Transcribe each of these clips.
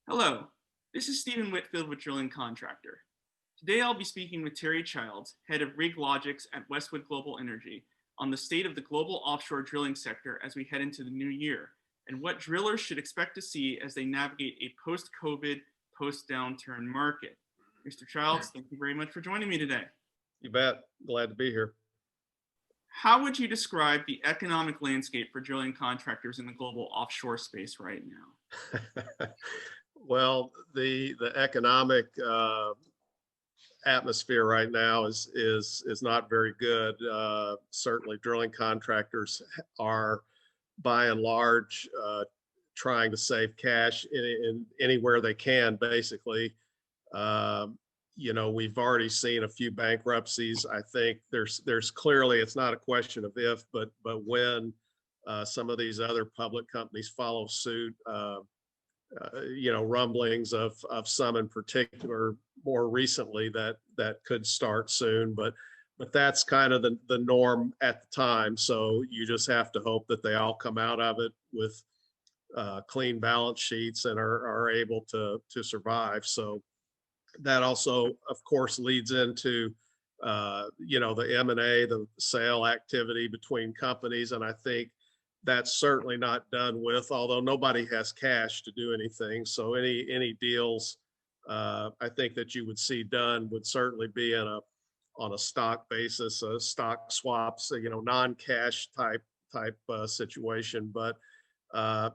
Hello, this is Stephen Whitfield with Drilling Contractor. Today I'll be speaking with Terry Childs, head of Rig Logics at Westwood Global Energy, on the state of the global offshore drilling sector as we head into the new year, and what drillers should expect to see as they navigate a post-COVID, post-downturn market. Mr. Childs, thank you very much for joining me today. You bet. Glad to be here. How would you describe the economic landscape for drilling contractors in the global offshore space right now? Well, the economic atmosphere right now is not very good. Certainly, drilling contractors are by and large trying to save cash in anywhere they can, basically. Um, we've already seen a few bankruptcies. I think there's clearly, it's not a question of if, but when some of these other public companies follow suit. Rumblings of some in particular more recently that could start soon, but that's kind of the norm at the time. So you just have to hope that they all come out of it with clean balance sheets and are able to survive. So that also, of course, leads into the M&A, the sale activity between companies, and I think that's certainly not done with, although nobody has cash to do anything. So any deals I think that you would see done would certainly be on a stock basis, stock swaps, non-cash type situation. But uh,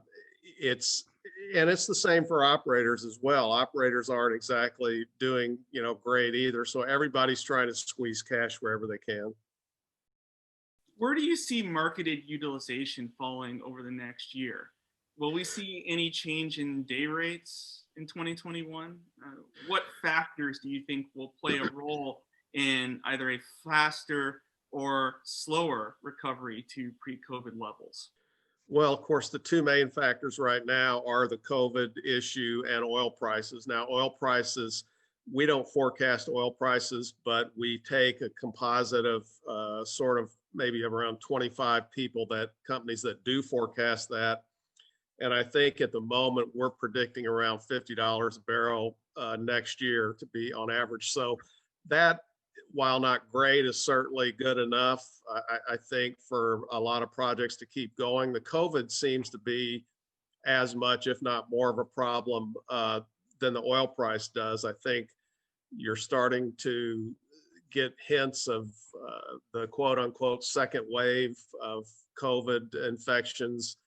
it's it's the same for operators as well. Operators aren't exactly doing great either. So everybody's trying to squeeze cash wherever they can. Where do you see marketed utilization falling over the next year? Will we see any change in day rates in 2021? What factors do you think will play a role in either a faster or slower recovery to pre-COVID levels? Well, of course, the two main factors right now are the COVID issue and oil prices. Now, oil prices, we don't forecast oil prices, but we take a composite of sort of maybe around 25 companies that do forecast that. And I think at the moment we're predicting around $50 a barrel next year to be on average. So that, while not great, is certainly good enough, I think, for a lot of projects to keep going. The COVID seems to be as much, if not more, of a problem than the oil price does. I think you're starting to get hints of the quote unquote second wave of COVID infections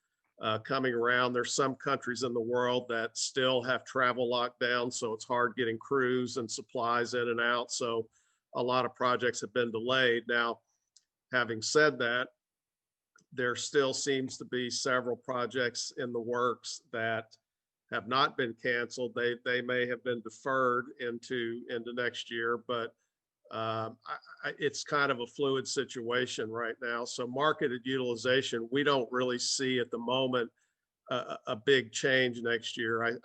coming around. There's some countries in the world that still have travel lockdowns, so it's hard getting crews and supplies in and out. So a lot of projects have been delayed. Now, having said that, there still seems to be several projects in the works that have not been canceled. They may have been deferred into next year, but it's kind of a fluid situation right now. So marketed utilization, we don't really see at the moment a big change next year.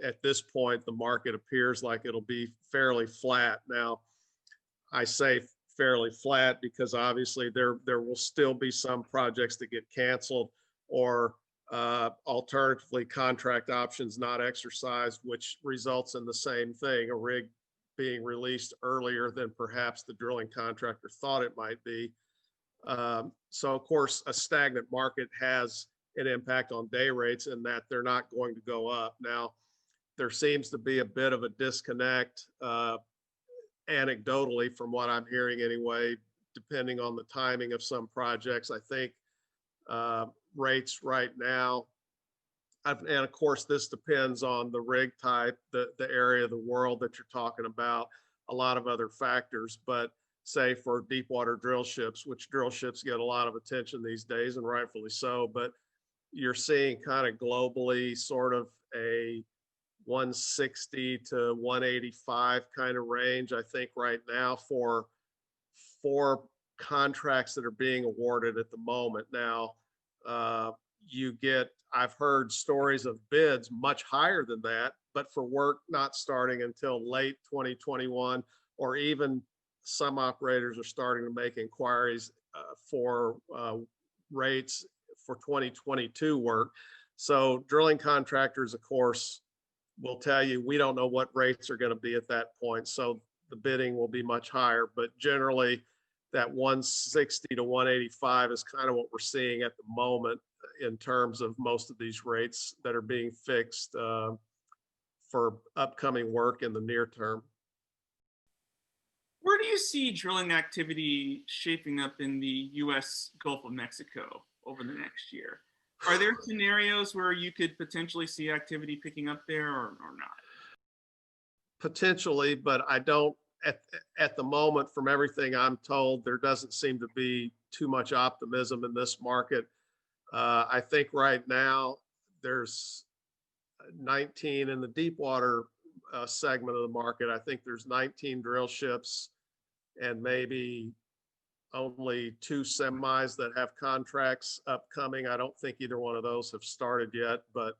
At this point, the market appears like it'll be fairly flat. Now, I say fairly flat because obviously there will still be some projects that get canceled or alternatively contract options not exercised, which results in the same thing, a rig being released earlier than perhaps the drilling contractor thought it might be. So of course, a stagnant market has an impact on day rates in that they're not going to go up. Now, there seems to be a bit of a disconnect anecdotally from what I'm hearing anyway, depending on the timing of some projects. I think rates right now, and of course this depends on the rig type, the area of the world that you're talking about, a lot of other factors, but say for deep water drill ships, which drill ships get a lot of attention these days and rightfully so, but you're seeing kind of globally sort of a 160 to 185 kind of range, I think, right now for contracts that are being awarded at the moment. Now, I've heard stories of bids much higher than that, but for work not starting until late 2021, or even some operators are starting to make inquiries for rates for 2022 work. So drilling contractors, of course, will tell you, we don't know what rates are going to be at that point. So the bidding will be much higher, but generally that 160 to 185 is kind of what we're seeing at the moment in terms of most of these rates that are being fixed for upcoming work in the near term. Where do you see drilling activity shaping up in the US Gulf of Mexico over the next year? Are there scenarios where you could potentially see activity picking up there or not? Potentially, but I don't, at, at the moment, from everything I'm told, there doesn't seem to be too much optimism in this market. I think right now there's 19 in the deep water segment of the market. I think there's 19 drill ships and maybe only 2 semis that have contracts upcoming. I don't think either one of those have started yet, but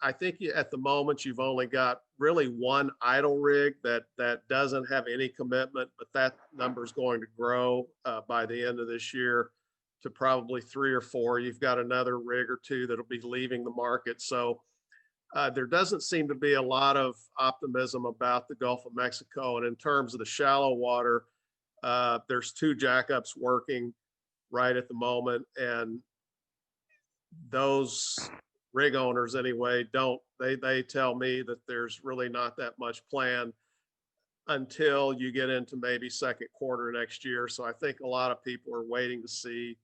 I think at the moment you've only got really one idle rig that doesn't have any commitment, but that number is going to grow by the end of this year to probably 3 or 4. You've got another rig or 2 that'll be leaving the market. So there doesn't seem to be a lot of optimism about the Gulf of Mexico. And in terms of the shallow water, there's 2 jackups working right at the moment, and those rig owners anyway they tell me that there's really not that much planned until you get into maybe second quarter next year. So I think a lot of people are waiting to see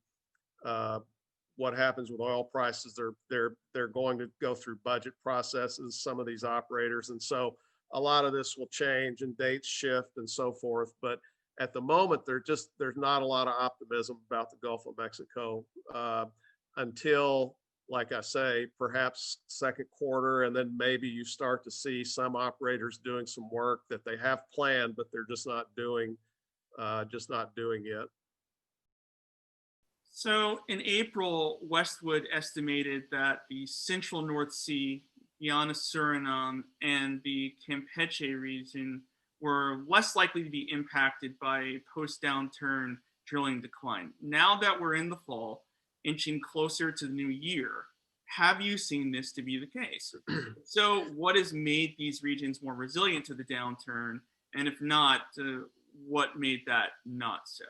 what happens with oil prices. They're going to go through budget processes, some of these operators, and so a lot of this will change and dates shift and so forth. But at the moment, there's not a lot of optimism about the Gulf of Mexico until, like I say, perhaps second quarter, and then maybe you start to see some operators doing some work that they have planned, but they're just not doing yet. So in April, Westwood estimated that the central North Sea, Guyana, Suriname, and the Campeche region were less likely to be impacted by a post-downturn drilling decline. Now that we're in the fall, inching closer to the new year, have you seen this to be the case? So what has made these regions more resilient to the downturn? And if not, what made that not so?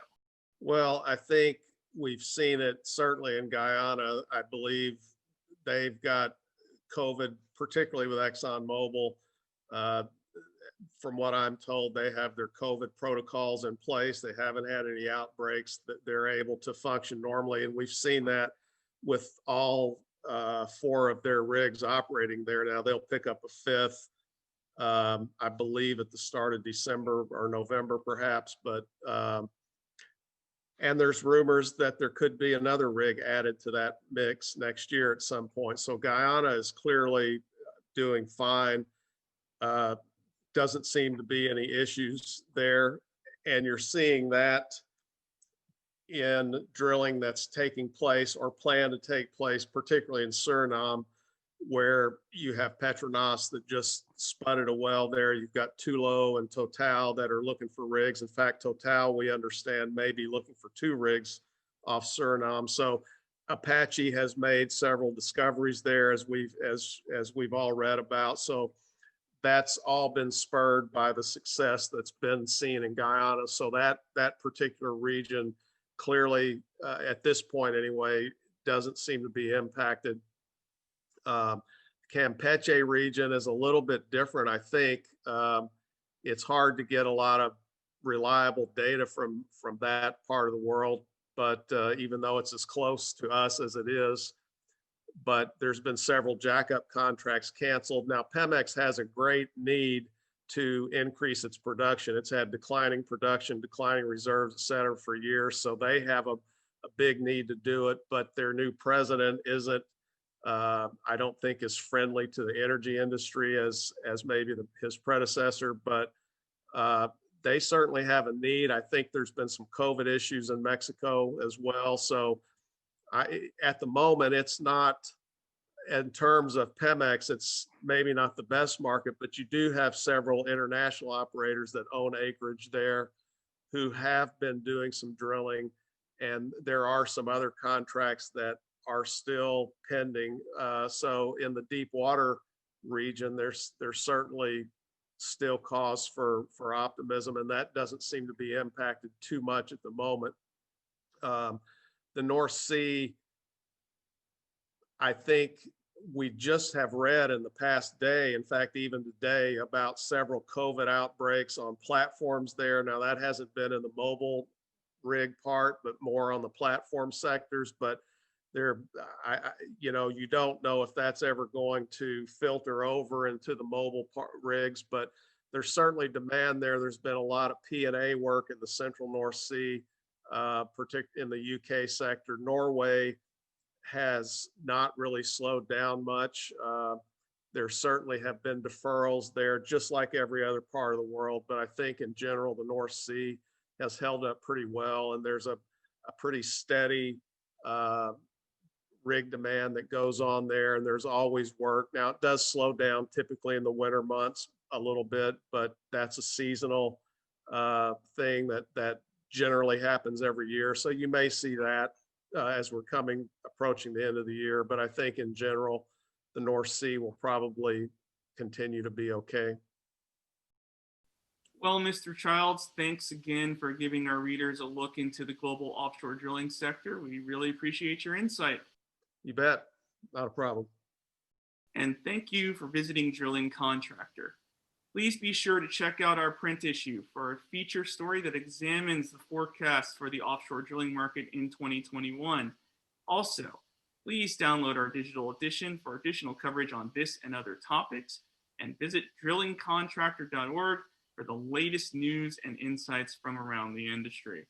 Well, I think we've seen it certainly in Guyana. I believe they've got COVID, particularly with ExxonMobil. From what I'm told, they have their COVID protocols in place. They haven't had any outbreaks, that they're able to function normally. And we've seen that with all 4 of their rigs operating there. Now they'll pick up a 5th, I believe at the start of December or November perhaps, but and there's rumors that there could be another rig added to that mix next year at some point. So Guyana is clearly doing fine. Doesn't seem to be any issues there. And you're seeing that in drilling that's taking place or planned to take place, particularly in Suriname, where you have Petronas that just spudded a well there. You've got Tullow and Total that are looking for rigs. In fact, Total, we understand, may be looking for 2 rigs off Suriname. So Apache has made several discoveries there, as we've all read about. So that's all been spurred by the success that's been seen in Guyana. So that particular region clearly, at this point anyway, doesn't seem to be impacted. Campeche region is a little bit different, I think. It's hard to get a lot of reliable data from that part of the world, but even though it's as close to us as it is, but there's been several jackup contracts canceled. Now, Pemex has a great need to increase its production. It's had declining production, declining reserves, et cetera, for years. So they have a big need to do it, but their new president isn't, I don't think, as friendly to the energy industry as maybe his predecessor, but they certainly have a need. I think there's been some COVID issues in Mexico as well. So at the moment, it's not, in terms of Pemex, it's maybe not the best market, but you do have several international operators that own acreage there who have been doing some drilling. And there are some other contracts that are still pending. So in the deep water region, there's certainly still cause for optimism, and that doesn't seem to be impacted too much at the moment. Um, the North Sea, I think we just have read in the past day, in fact, even today, about several COVID outbreaks on platforms there. Now, that hasn't been in the mobile rig part, but more on the platform sectors. But there, you don't know if that's ever going to filter over into the mobile rigs, but there's certainly demand there. There's been a lot of P&A work in the central North Sea, particularly in the UK sector. Norway has not really slowed down much. There certainly have been deferrals there, just like every other part of the world. But I think in general, the North Sea has held up pretty well, and there's a pretty steady rig demand that goes on there, and there's always work. Now, it does slow down typically in the winter months a little bit, but that's a seasonal thing that generally happens every year. So you may see that as we're approaching the end of the year. But I think in general, the North Sea will probably continue to be okay. Well, Mr. Childs, thanks again for giving our readers a look into the global offshore drilling sector. We really appreciate your insight. You bet. Not a problem. And thank you for visiting Drilling Contractor. Please be sure to check out our print issue for a feature story that examines the forecast for the offshore drilling market in 2021. Also, please download our digital edition for additional coverage on this and other topics, and visit drillingcontractor.org for the latest news and insights from around the industry.